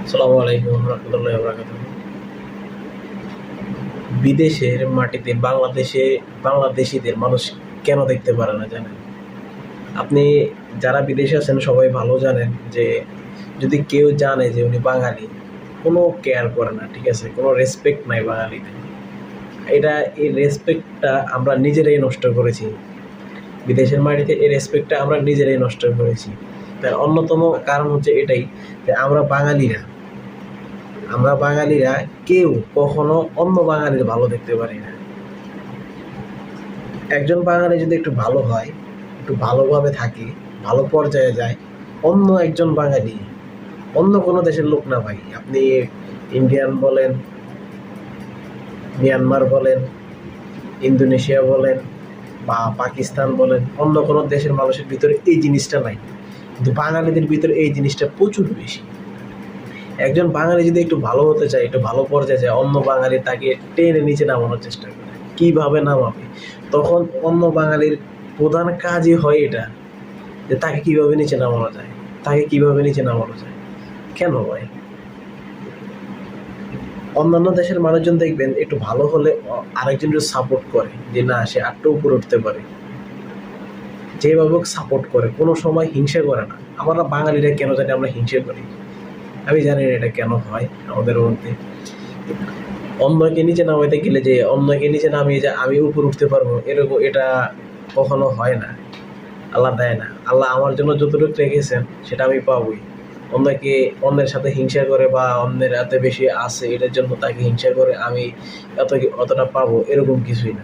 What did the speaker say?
আসসালামু আলাইকুম রহমতুল্লাহি ওয়া বারাকাতুহু। বিদেশের মাটিতে বাংলাদেশীদের মানুষ কেন দেখতে পারে না জানেন? আপনি যারা বিদেশে আছেন সবাই ভালো জানেন যে যদি কেউ জানে যে উনি বাঙালি, কোনো কেয়ার করে না, ঠিক আছে? কোনো রেসপেক্ট নাই বাঙালিদের। এই রেসপেক্টটা আমরা নিজেরাই নষ্ট করেছি। বিদেশের মাটিতে এই রেসপেক্টটা আমরা নিজেরাই নষ্ট করেছি। তার অন্যতম কারণ হচ্ছে এটাই যে আমরা বাঙালিরা কেউ কখনো অন্য বাঙালির ভালো দেখতে পারি না। একজন বাঙালি যদি একটু ভালো হয়, একটু ভালোভাবে থাকে, ভালো পর্যায়ে যায়, অন্য একজন বাঙালি, অন্য কোনো দেশের লোক না ভাই, আপনি ইন্ডিয়ান বলেন, মিয়ানমার বলেন, ইন্দোনেশিয়া বলেন বা পাকিস্তান বলেন, অন্য কোনো দেশের মানুষের ভিতরে এই জিনিসটা নাই, কিন্তু বাঙালিদের ভিতরে এই জিনিসটা প্রচুর বেশি। একজন বাঙালি যদি একটু ভালো হতে চায়, একটু ভালো পর্যায়ে যায়, অন্য বাঙালি তাকে টেনে নিচে নামানোর চেষ্টা করে। কিভাবে নামাবে? তখন অন্য বাঙালির প্রধান কাজই হয় এটা, যে তাকে কিভাবে নিচে নামানো যায়, তাকে কিভাবে নিচে নামানো যায়। কেন ভাই? অন্যান্য দেশের মানুষজন দেখবেন একটু ভালো হলে আরেকজনের সাপোর্ট করে, যে না সে আরেকটু উপরে উঠতে পারে, যেভাবে সাপোর্ট করে, কোনো সময় হিংসা করে না। আমরা বাঙালিরা কেন জানি আমরা হিংসা করি, আমি জানি না এটা কেন হয় আমাদের মধ্যে। অন্যকে নিচে নামাইতে গেলে যে অন্যকে নিচে নামিয়ে যে আমি উপর উঠতে পারবো, এরকম এটা কখনো হয় না। আল্লাহ দেয় না। আল্লাহ আমার জন্য যতটুকু রেখেছেন সেটা আমি পাবোই। অন্যের সাথে হিংসা করে বা অন্যের এত বেশি আছে এটার জন্য তাকে হিংসা করে আমি অতটা পাবো, এরকম কিছুই না।